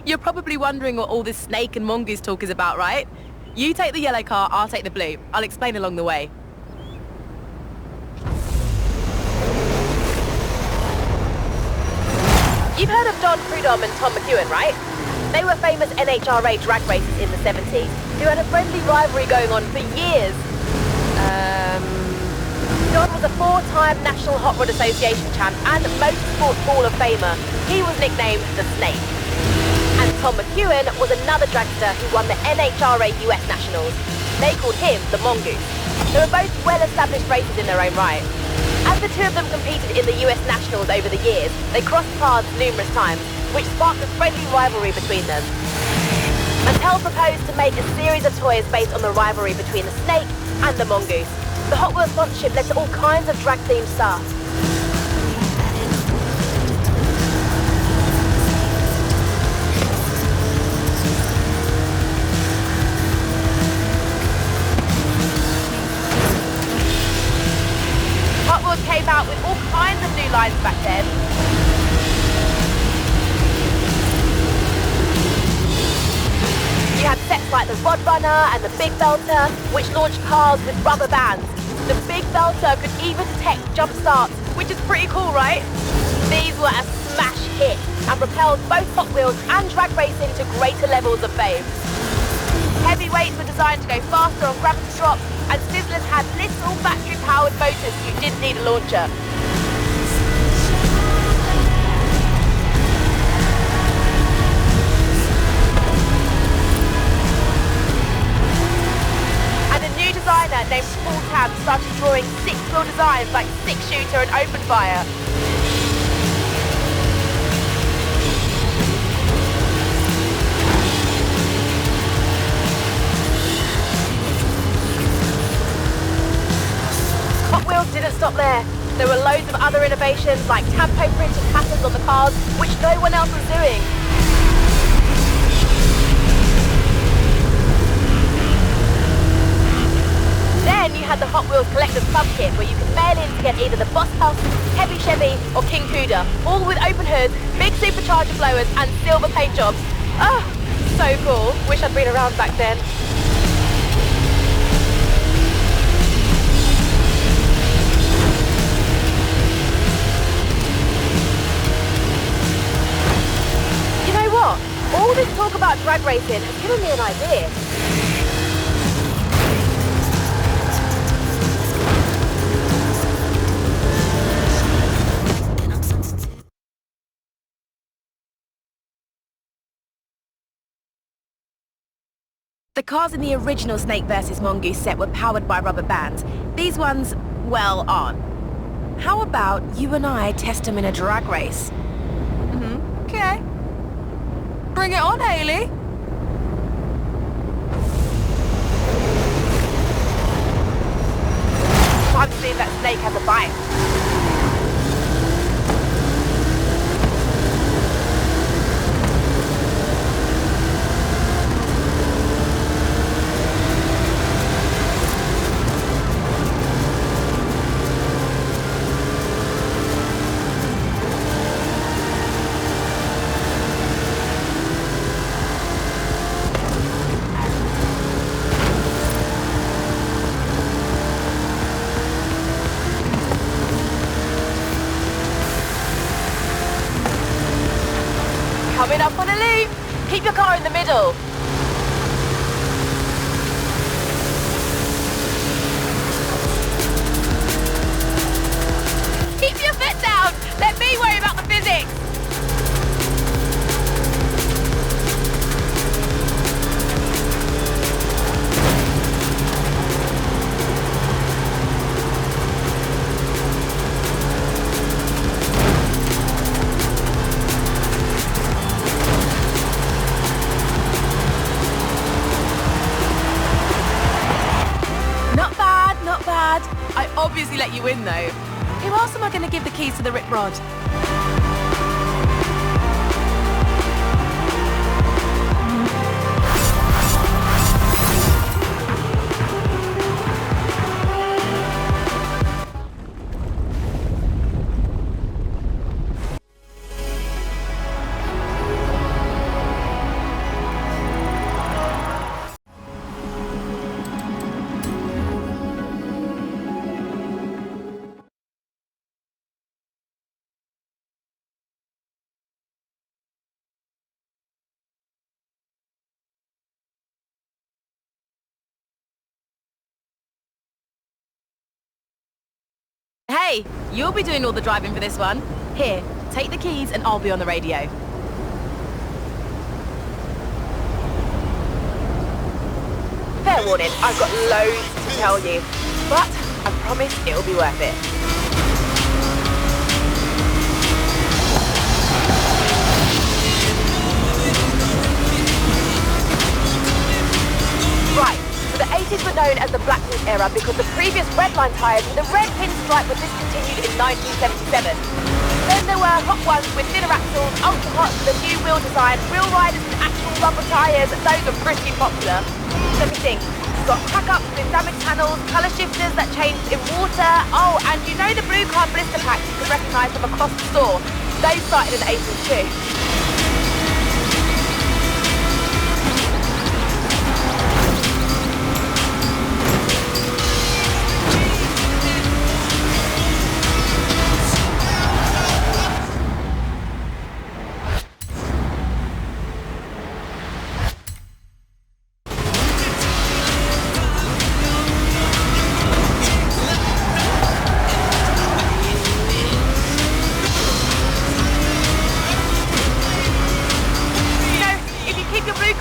You're probably wondering what all this snake and mongoose talk is about, right? You take the yellow car, I'll take the blue. I'll explain along the way. You've heard of Don Prudhomme and Tom McEwen, right? They were famous NHRA drag racers in the 70s, who had a friendly rivalry going on for years. Don was a 4-time National Hot Rod Association champ and Motorsport Hall of Famer. He was nicknamed the Snake. And Tom McEwen was another dragster who won the NHRA US Nationals. They called him the Mongoose. They were both well-established racers in their own right. As the two of them competed in the US Nationals over the years, they crossed paths numerous times, which sparked a friendly rivalry between them. Mattel proposed to make a series of toys based on the rivalry between the Snake and the Mongoose. The Hot Wheels sponsorship led to all kinds of drag-themed stuff. Hot Wheels came out with all kinds of new lines back then. You had sets like the Rod Runner and the Big Belter, which launched cars with rubber bands. The Big Belter could even detect jump starts, which is pretty cool, right? These were a smash hit and propelled both Hot Wheels and drag racing to greater levels of fame. Heavyweights were designed to go faster on gravity drops, and Sizzlers had little battery-powered motors so you didn't need a launcher. Designer named Paul Tam started drawing 6-wheel designs like 6-shooter and open fire. Hot Wheels didn't stop there. There were loads of other innovations like tampo printed patterns on the cars, which no one else was doing. Then you had the Hot Wheels Collector's Club kit, where you could mail in to get either the Boss Puff, Heavy Chevy or King Cuda, all with open hoods, big supercharger blowers and silver paint jobs. Oh, so cool. Wish I'd been around back then. You know what? All this talk about drag racing has given me an idea. The cars in the original Snake vs. Mongoose set were powered by rubber bands. These ones, well, aren't. How about you and I test them in a drag race? Okay. Bring it on, Hayley. Time to see if that Snake has a bite. Coming up on a loop. Keep your car in the middle. Keep your foot down. Let me worry about the physics. I obviously let you win, though. Who else am I going to give the keys to the rip rod? Hey, you'll be doing all the driving for this one. Here, take the keys and I'll be on the radio. Fair warning, I've got loads to tell you, but I promise it'll be worth it. Right, so the 80s were known as the Black Horse era because the previous redline tyres with a red pinstripe were discontinued in 1977. Then there were hot ones with thinner axles, ultra hot with a new wheel design, real riders with actual rubber tyres, those are pretty popular. Let me think. You've got crack-ups with damaged panels, colour shifters that changed in water. Oh, and you know the blue car blister packs you can recognise from across the store? Those started in the 80s too.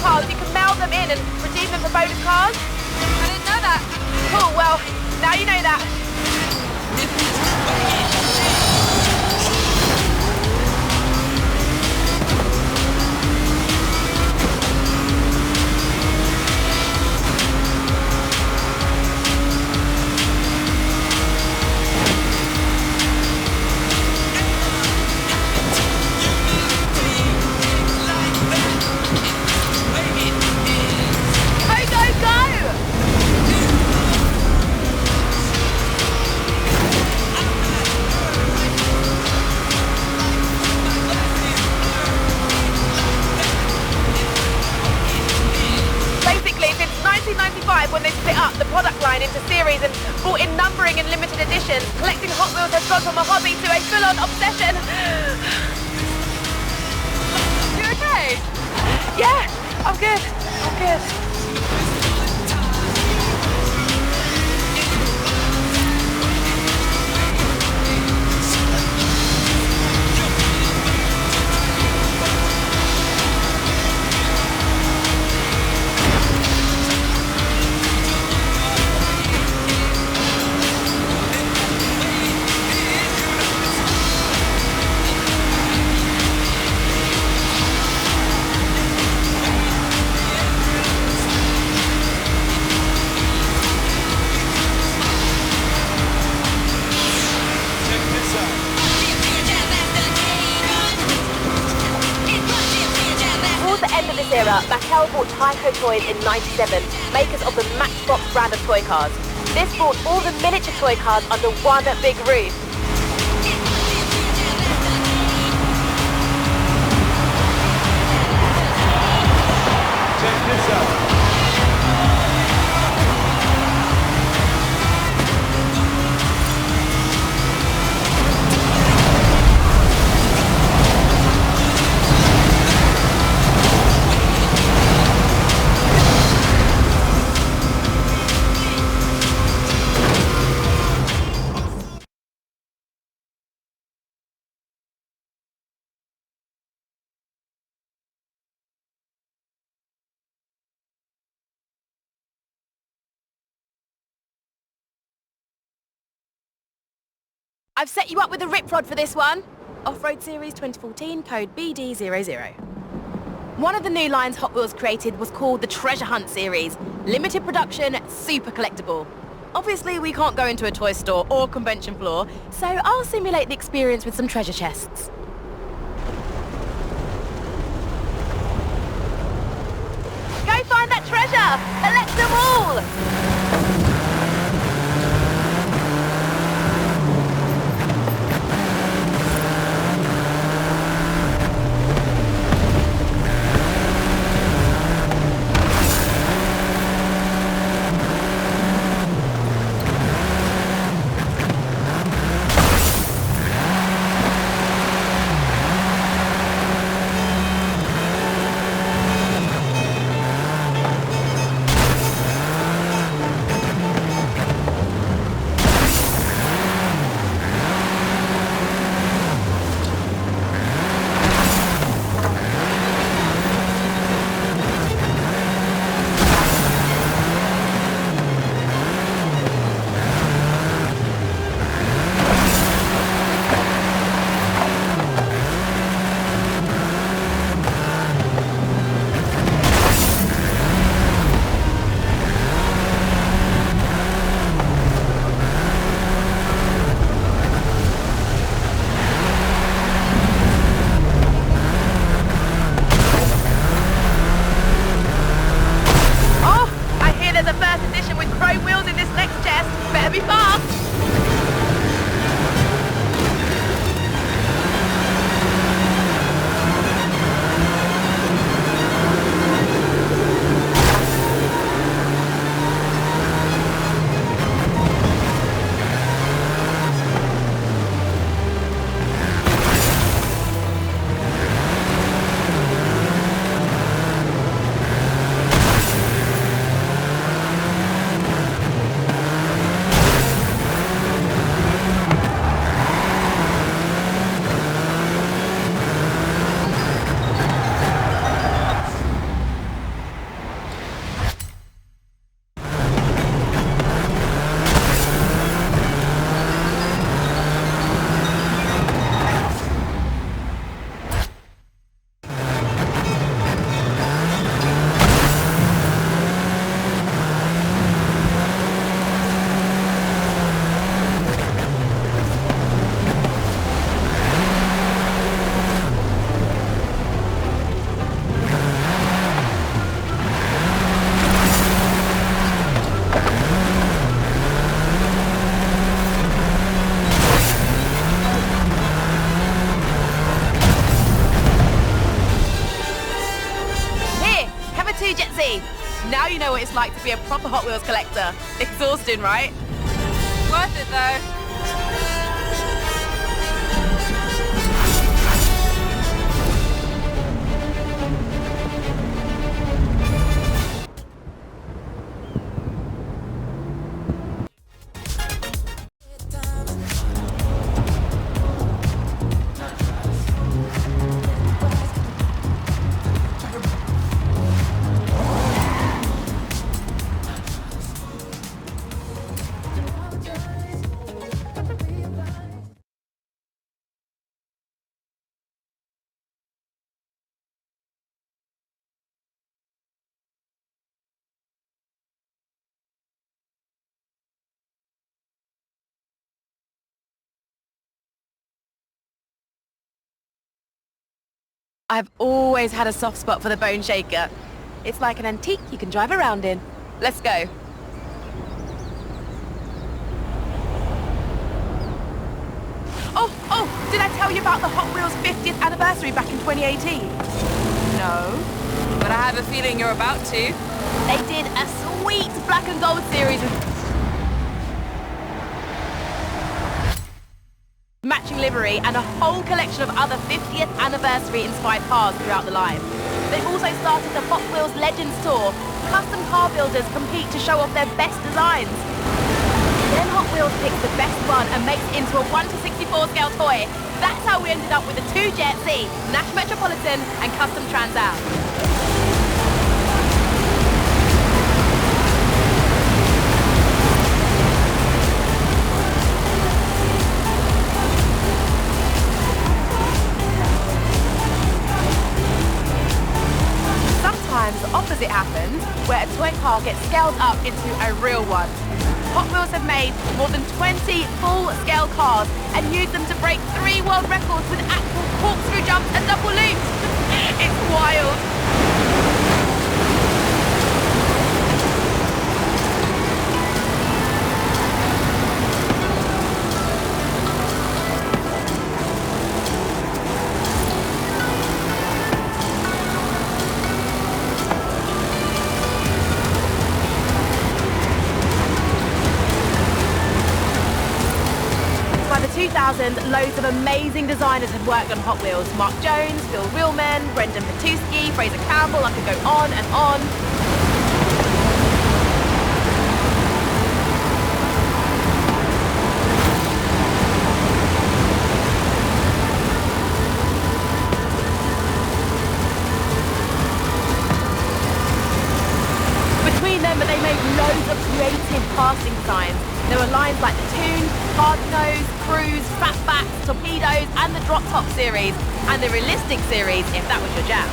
You can mail them in and redeem them for bonus cars. I didn't know that. Cool, well, now you know that. When they split up the product line into series and brought in numbering and limited editions, collecting Hot Wheels has gone from a hobby to a full-on obsession. You okay? Yeah, I'm good. I'm good. Era, Mattel bought Tyco Toys in '97, makers of the Matchbox brand of toy cars. This brought all the miniature toy cars under one big roof. Check this out. I've set you up with a rip rod for this one. Off-Road Series 2014, code BD00. One of the new lines Hot Wheels created was called the Treasure Hunt Series. Limited production, super collectible. Obviously, we can't go into a toy store or convention floor, so I'll simulate the experience with some treasure chests. Go find that treasure! Collect them all! Now you know what it's like to be a proper Hot Wheels collector. Exhausting, right? Worth it though. I've always had a soft spot for the Bone Shaker. It's like an antique you can drive around in. Let's go. Oh, did I tell you about the Hot Wheels 50th anniversary back in 2018? No, but I have a feeling you're about to. They did a sweet black and gold series with matching livery and a whole collection of other 50th anniversary inspired cars throughout the line. They've also started the Hot Wheels Legends Tour. Custom car builders compete to show off their best designs. Then Hot Wheels picks the best one and makes it into a 1/64 scale toy. That's how we ended up with the two Jet C, Nash Metropolitan and Custom Trans Am. Sometimes the opposite happens, where a toy car gets scaled up into a real one. Hot Wheels have made more than 20 full-scale cars and used them to break 3 world records with actual corkscrew jumps and double loops. It's wild. By the 2000s, loads of amazing designers had worked on Hot Wheels. Mark Jones, Phil Wheelman, Brendan Patuski, Fraser Campbell, I could go on and on. Between them, they made loads of creative casting designs. There were lines like the Toon, Hard Nose, Cruise, Fatbacks, Torpedoes, and the Drop Top series, and the Realistic series, if that was your jam.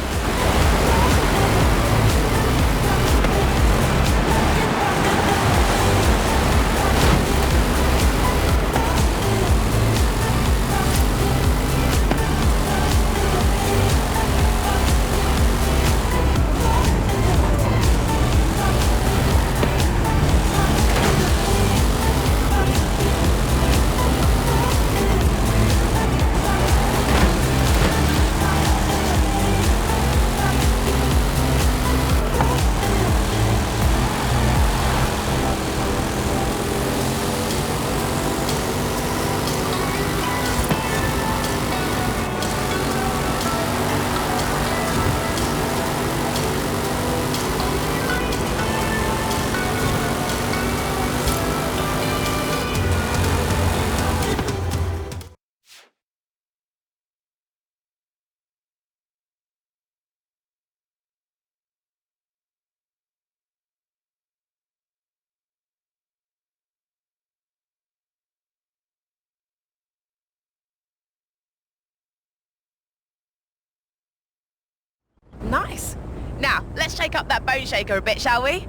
Nice. Now, let's shake up that Bone Shaker a bit, shall we?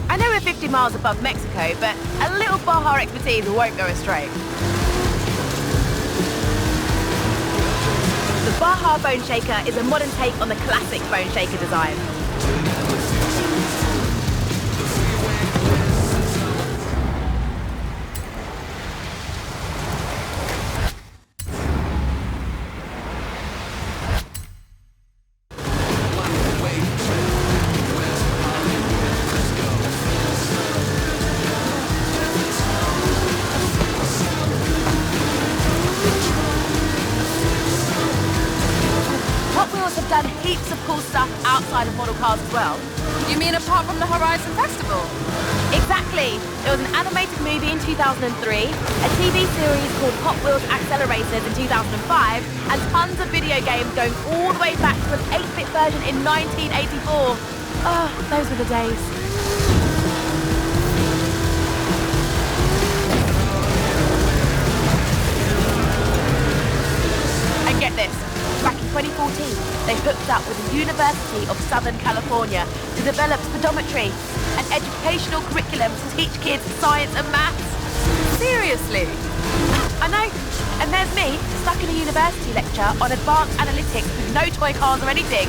I know we're 50 miles above Mexico, but a little Baja expertise won't go astray. The Baja Bone Shaker is a modern take on the classic Bone Shaker design. outside of model cars as well. You mean apart from the Horizon Festival? Exactly. There was an animated movie in 2003, a TV series called Hot Wheels Accelerators in 2005, and tons of video games going all the way back to an 8-bit version in 1984. Oh, those were the days. And get this, back in 2014, they hooked up with the University of Southern California to develop speedometry, an educational curriculum to teach kids science and maths. Seriously? I know. And there's me, stuck in a university lecture on advanced analytics with no toy cars or anything.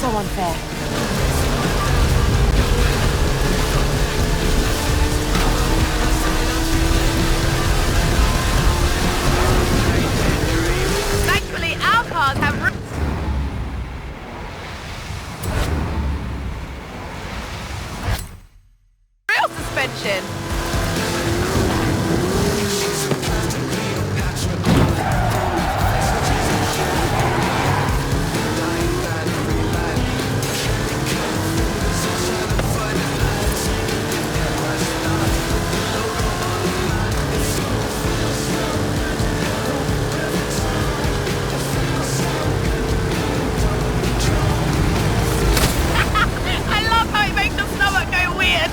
So unfair. Thankfully, our cars have real suspension. I love how it makes your stomach go weird.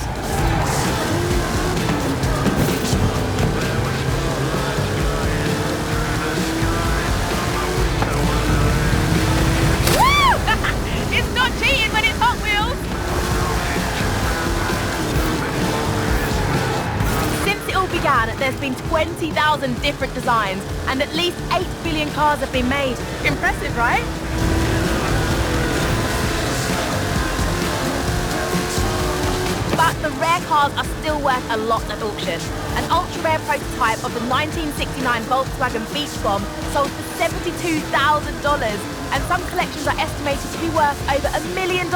Woo! It's not cheating when it's Hot Wheels. Since it all began, there's been 20,000 different designs, and at least 8 billion cars have been made. Impressive, right? But the rare cars are still worth a lot at auction. An ultra-rare prototype of the 1969 Volkswagen Beach Bomb sold for $72,000, and some collections are estimated to be worth over $1 million.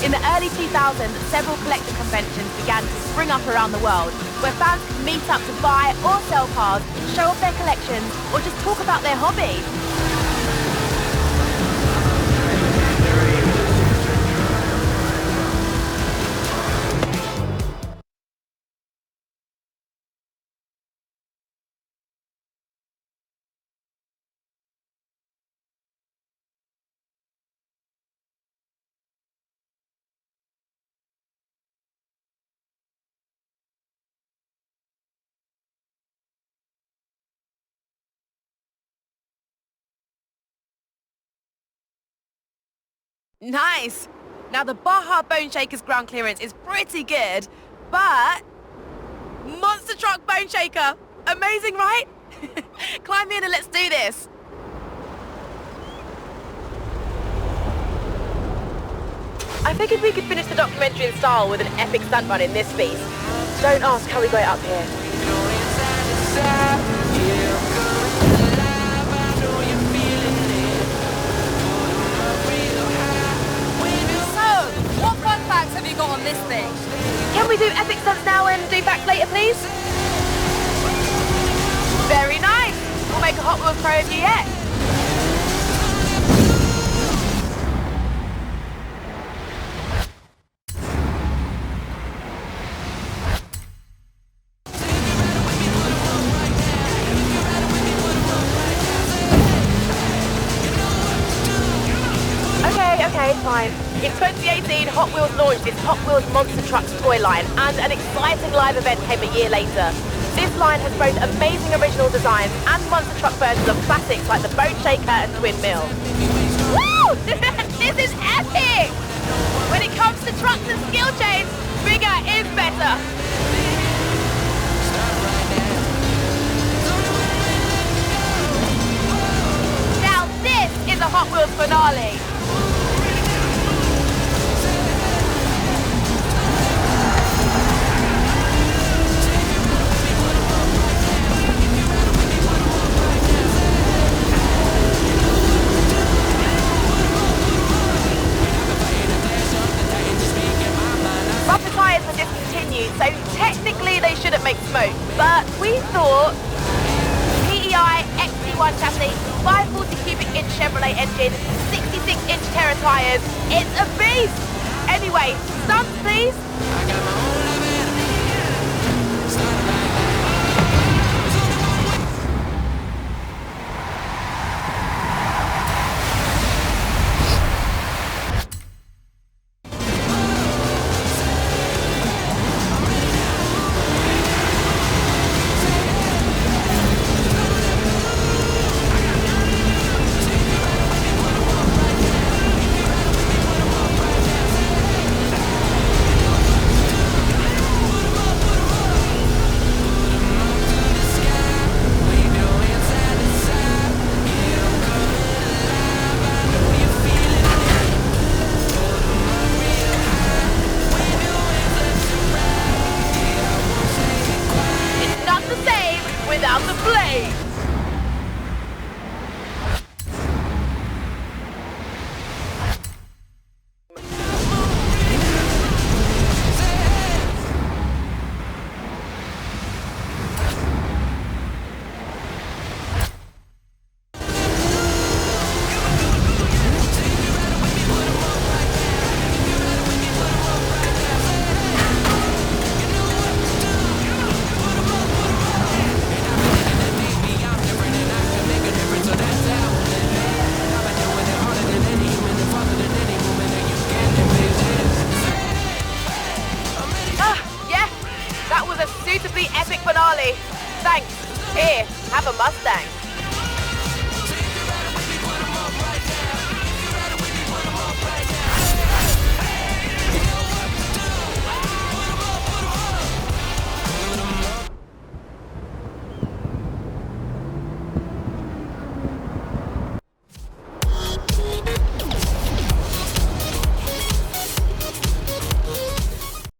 In the early 2000s, several collector conventions began to spring up around the world, where fans could meet up to buy or sell cars, show off their collections, or just talk about their hobby. Nice! Now the Baja Bone Shaker's ground clearance is pretty good, but... Monster Truck Bone Shaker! Amazing, right? Climb in and let's do this! I figured we could finish the documentary in style with an epic stunt run in this piece. Don't ask how we got it up here. What fun facts have you got on this thing? Can we do epic stunts now and do facts later, please? Very nice! We'll make a Hot Wheels pro of you yet. Okay, fine. In 2018, Hot Wheels launched its Hot Wheels Monster Trucks toy line, and an exciting live event came a year later. This line has both amazing original designs and monster truck versions of classics like the Bone Shaker and Twin Mill. Woo! This is epic! When it comes to trucks and skill chains, bigger is better. Now this is a Hot Wheels finale. Rubber tyres were discontinued, so technically they shouldn't make smoke, but we thought PEI TDI XT1 chassis, 540 cubic inch Chevrolet engine, 66 inch Terra tyres. It's a beast! Anyway, stunts please! Without the blade! That was a suitably epic finale. Thanks. Here, have a Mustang.